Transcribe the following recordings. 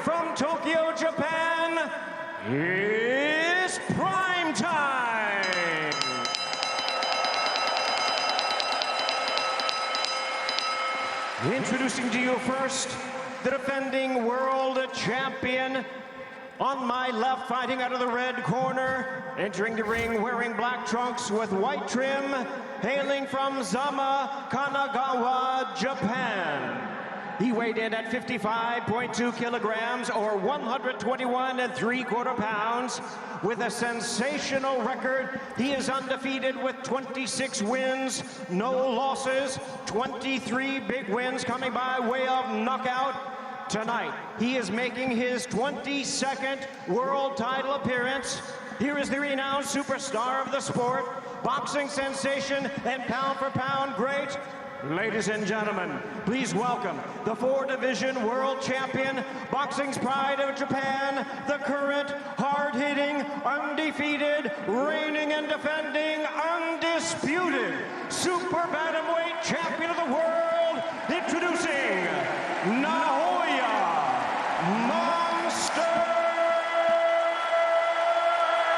from Tokyo, Japan, is Prime Time. Introducing to you first, the defending world champion. On my left, fighting out of the red corner, entering the ring wearing black trunks with white trim, hailing from Zama, Kanagawa, Japan. He weighed in at 55.2 kilograms or 121 3/4 pounds. With a sensational record, he is undefeated with 26 wins, no losses, 23 big wins coming by way of knockout. Tonight, he is making his 22nd world title appearance. Here is the renowned superstar of the sport, boxing sensation and pound-for-pound great. Ladies and gentlemen, please welcome the 4-division world champion, boxing's pride of Japan, the current, hard-hitting, undefeated, reigning and defending, undisputed super bantamweight champion of the world, introducing Naoya Monster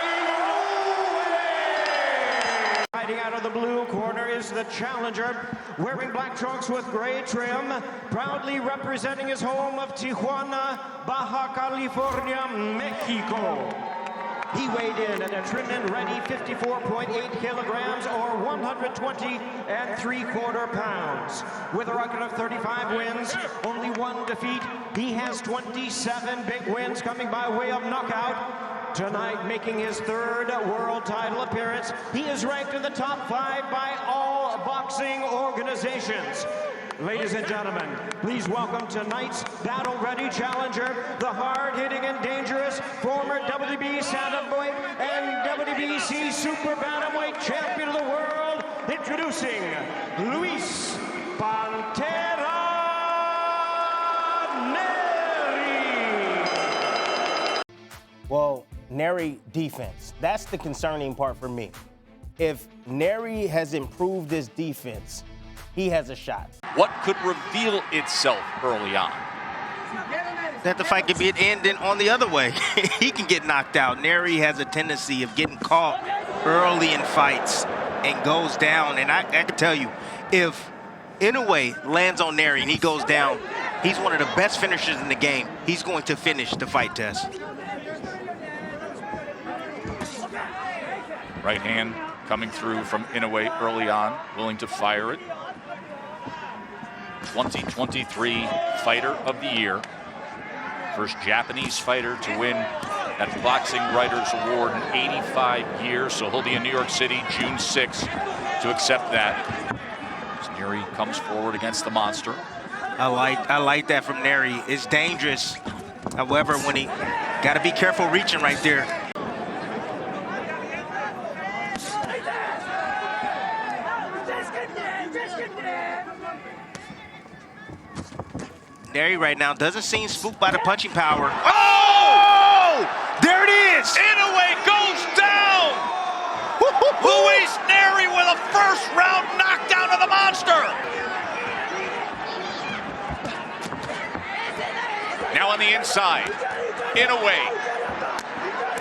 Inoue. Fighting out of the blue corner is the challenger, wearing black trunks with gray trim, proudly representing his home of Tijuana, Baja California, Mexico. He weighed in at a trim and ready 54.8 kilograms or 120 3/4 pounds. With a record of 35 wins, only 1 defeat, he has 27 big wins coming by way of knockout. Tonight, making his 3rd world title appearance, he is ranked in the top 5 by all boxing organizations. Ladies and gentlemen, please welcome tonight's battle-ready challenger, the hard-hitting and dangerous former WBC Bantamweight and WBC Super Bantamweight champion of the world, introducing Luis Pantera Nery. Well, Nery defense, that's the concerning part for me. If Nery has improved his defense, he has a shot. What could reveal itself early on? That the fight could be ending on the other way. He can get knocked out. Nery has a tendency of getting caught early in fights and goes down. And I can tell you, if Inoue lands on Nery and he goes down, he's one of the best finishers in the game. He's going to finish the fight test. Right hand coming through from Inoue early on, willing to fire it. 2023 Fighter of the Year. First Japanese fighter to win that Boxing Writers Award in 85 years. So he'll be in New York City June 6th to accept that. As Nery comes forward against the monster. I like that from Nery. It's dangerous. However, when he got to be careful reaching right there. Nery right now doesn't seem spooked by the punching power. Oh! There it is! Inoue goes down! Luis Nery with a first-round knockdown of the monster! Now on the inside, Inoue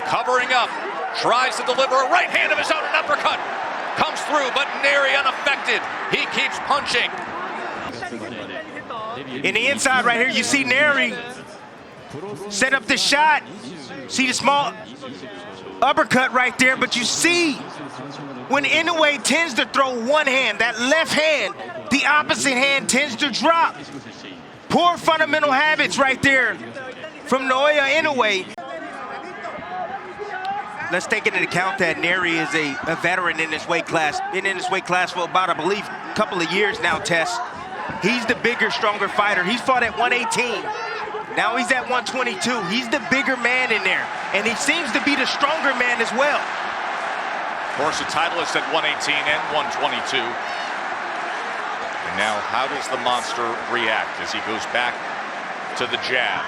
covering up, tries to deliver a right hand of his own, an uppercut. Comes through, but Nery unaffected. He keeps punching. In the inside right here, you see Nery set up the shot. See the small uppercut right there, but you see when Inoue tends to throw one hand, that left hand, the opposite hand tends to drop. Poor fundamental habits right there from Naoya Inoue. Let's take into account that Nery is a veteran in this weight class. Been in this weight class for about, I believe, a couple of years now, Tess. He's the bigger, stronger fighter. He's fought at 118. Now he's at 122. He's the bigger man in there. And he seems to be the stronger man as well. Of course, the title is at 118 and 122. And now, how does the monster react as he goes back to the jab?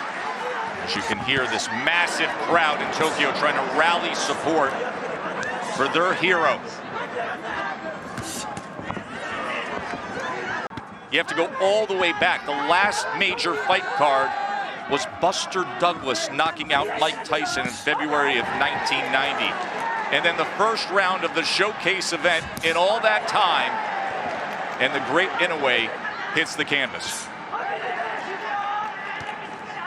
As you can hear this massive crowd in Tokyo trying to rally support for their hero. You have to go all the way back. The last major fight card was Buster Douglas knocking out Mike Tyson in February of 1990. And then the first round of the showcase event in all that time, and the great Inoue hits the canvas.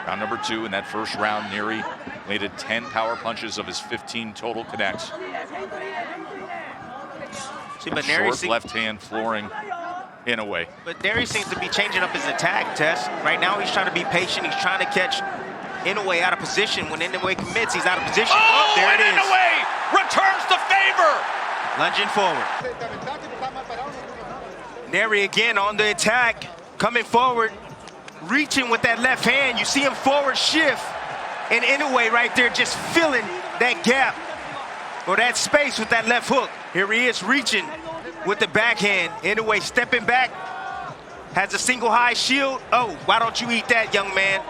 Round number 2 in that first round, Nery landed 10 power punches of his 15 total connects. See, but Short left hand flooring Inoue. But Nery seems to be changing up his attack, Tess. Right now he's trying to be patient. He's trying to catch Inoue out of position. When Inoue commits, he's out of position. Oh, there it is. Inoue returns the favor. Lunging forward. Nery again on the attack, coming forward, reaching with that left hand. You see him forward shift, and Inoue right there just filling that gap or that space with that left hook. Here he is reaching with the backhand. Inoue stepping back, has a single high shield. Oh, why don't you eat that, young man?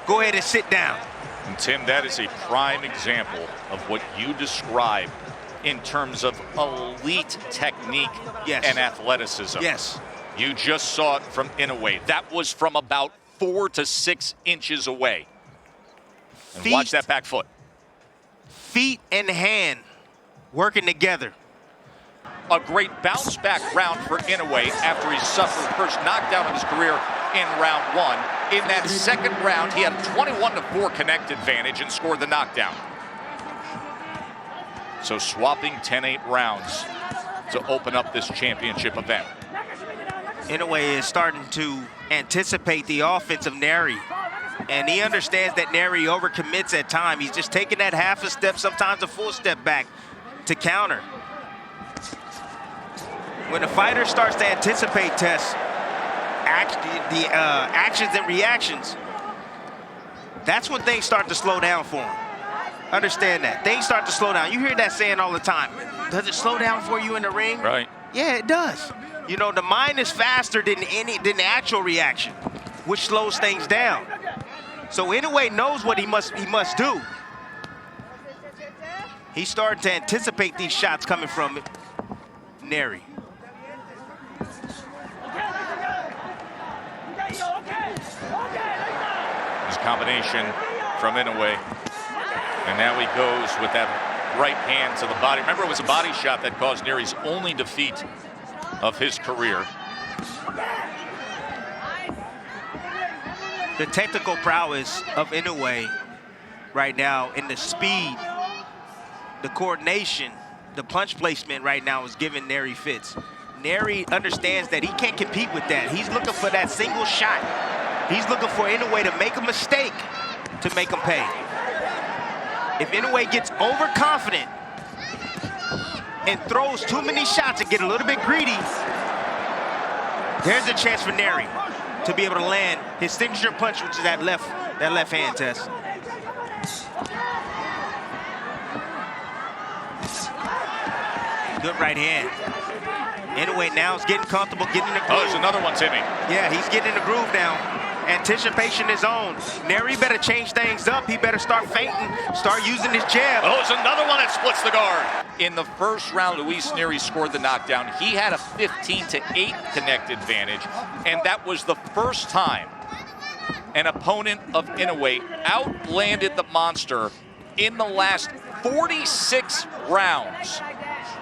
Go ahead and sit down. And Tim, that is a prime example of what you described in terms of elite technique and athleticism. Yes. You just saw it from Inoue. That was from about 4 to 6 inches away. And watch that back foot. Feet and hand working together. A great bounce back round for Inoue after he suffered the first knockdown of his career in round 1. In that second round, he had a 21-4 connect advantage and scored the knockdown. So swapping 10-8 rounds to open up this championship event. Inoue is starting to anticipate the offense of Nery. And he understands that Nery overcommits at times. He's just taking that half a step, sometimes a full step back to counter. When a fighter starts to anticipate tests, actions and reactions, that's when things start to slow down for him. Understand that. Things start to slow down. You hear that saying all the time. Does it slow down for you in the ring? Right. Yeah, it does. You know, the mind is faster than the actual reaction, which slows things down. So Inoue knows what he must do. He's starting to anticipate these shots coming from Nery. His combination from Inoue. And now he goes with that right hand to the body. Remember, it was a body shot that caused Nery's only defeat of his career. The technical prowess of Inoue right now, and the speed, the coordination, the punch placement right now is giving Nery fits. Nery understands that he can't compete with that. He's looking for that single shot. He's looking for Inoue to make a mistake to make him pay. If Inoue gets overconfident and throws too many shots and get a little bit greedy, there's a chance for Nery to be able to land his signature punch, which is that left hand test. Good right hand. Inoue now is getting comfortable, getting in the groove. Oh, there's another one, Timmy. Yeah, he's getting in the groove now. Anticipation is on. Nery better change things up. He better start feinting, start using his jab. Oh, there's another one that splits the guard. In the first round, Luis Nery scored the knockdown. He had a 15-8 connect advantage, and that was the first time an opponent of Inoue outlanded the monster in the last 46 rounds.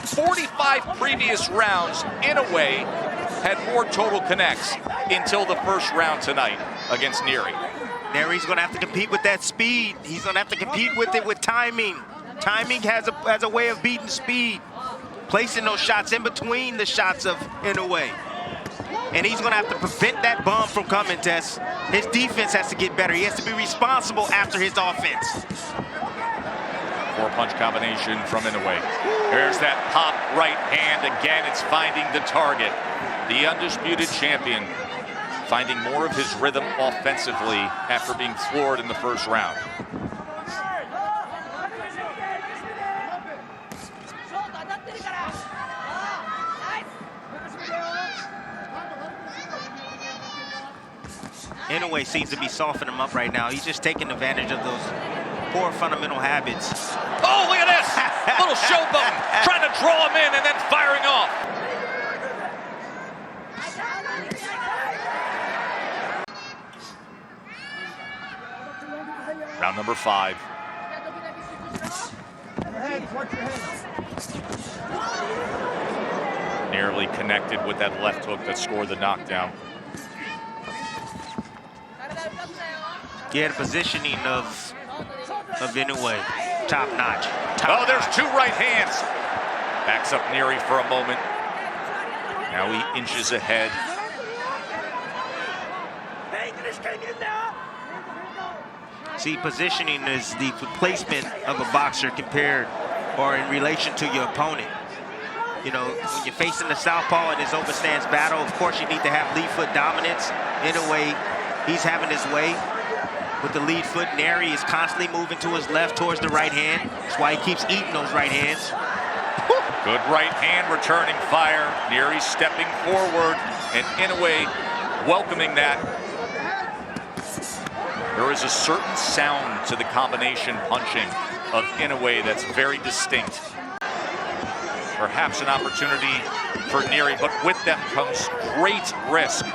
45 previous rounds, Inoue had more total connects until the first round tonight against Nery. Nery's gonna have to compete with that speed. He's gonna have to compete with it with timing. Timing has a way of beating speed, placing those shots in between the shots of Inoue. And he's gonna have to prevent that bomb from coming, Tess. His defense has to get better. He has to be responsible after his offense. 4-punch combination from Inoue. There's that pop right hand. Again, it's finding the target. The undisputed champion finding more of his rhythm offensively after being floored in the first round. Inoue seems to be softening him up right now. He's just taking advantage of those poor fundamental habits. Oh, look at this! Little showboat, trying to draw him in and then firing off. Round number 5. Nearly connected with that left hook that scored the knockdown. Yeah, the positioning of Inoue, top notch. Oh, there's 2 right hands. Backs up Nery for a moment. Now he inches ahead. See, positioning is the placement of a boxer compared or in relation to your opponent. You know, when you're facing the southpaw in his overstands battle, of course you need to have lead foot dominance. Inoue, he's having his way with the lead foot. Nery is constantly moving to his left towards the right hand. That's why he keeps eating those right hands. Good right hand returning fire. Nery stepping forward and Inoue welcoming that. There is a certain sound to the combination punching of Inoue that's very distinct. Perhaps an opportunity for Nery, but with them comes great risk.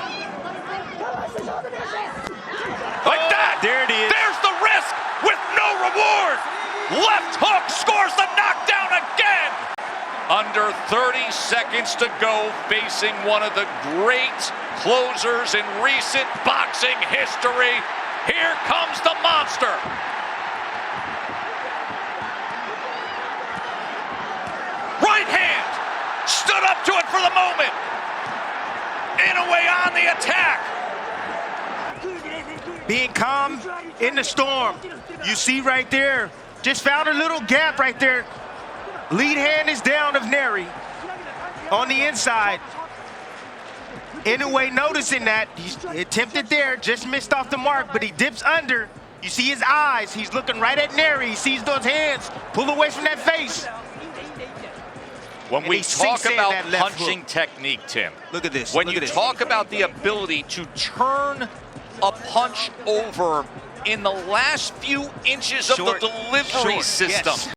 Like that! There it is. There's the risk with no reward! Left hook scores the knockdown again! Under 30 seconds to go, facing one of the great closers in recent boxing history. Here comes the monster. Right hand, stood up to it for the moment. Inoue on the attack. Being calm in the storm. You see right there, just found a little gap right there. Lead hand is down of Nery on the inside. Inoue noticing that, he's attempted there, just missed off the mark, but he dips under. You see his eyes, he's looking right at Nery. He sees those hands, pull away from that face. When we talk about punching technique, Tim, look at this. When you talk about the ability to turn a punch over in the last few inches of the delivery system. Yes.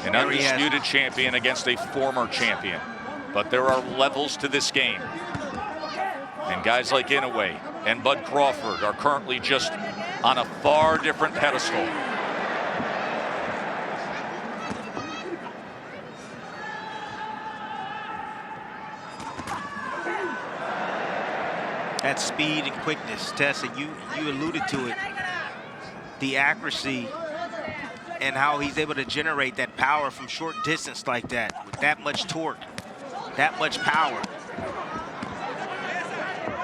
An undisputed champion against a former champion. But there are levels to this game. And guys like Inoue and Bud Crawford are currently just on a far different pedestal. That speed and quickness, Tessa, you alluded to it. The accuracy and how he's able to generate that power from short distance like that, with that much torque, that much power.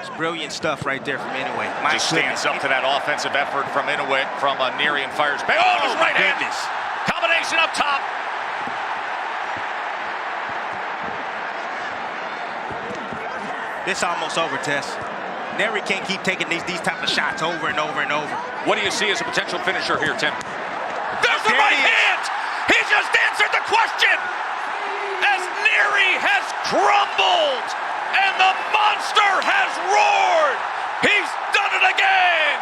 It's brilliant stuff right there from Inoue. Just stands up to that offensive effort from Inoue, from Nery, and fires back. Oh, his right hand. Combination up top. This almost over, Tess. Nery can't keep taking these type of shots over and over and over. What do you see as a potential finisher here, Tim? There's the right hand! He just answered the question! As Nery has crumbled and the monster has roared! He's done it again!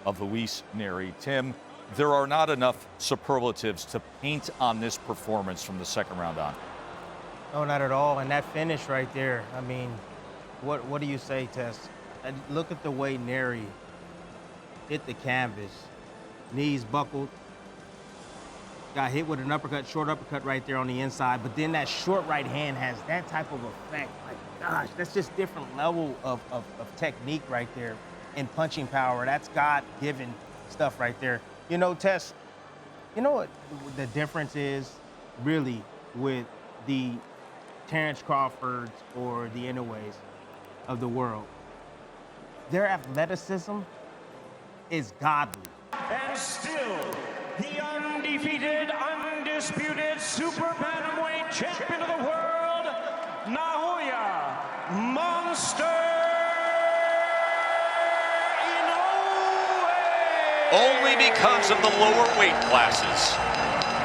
Of Luis Nery. Tim, there are not enough superlatives to paint on this performance from the second round on. No, not at all. And that finish right there, I mean, what do you say, Tess? And look at the way Nery hit the canvas. Knees buckled. Got hit with an uppercut, short uppercut right there on the inside. But then that short right hand has that type of effect. Like, gosh, that's just different level of technique right there and punching power. That's God-given stuff right there. You know, Tess, you know what the difference is really with the Terrence Crawfords or the Inoues of the world? Their athleticism is godly. And still, the undefeated, undisputed super bantamweight champion of the world, Naoya Monster Inoue. Only because of the lower weight classes.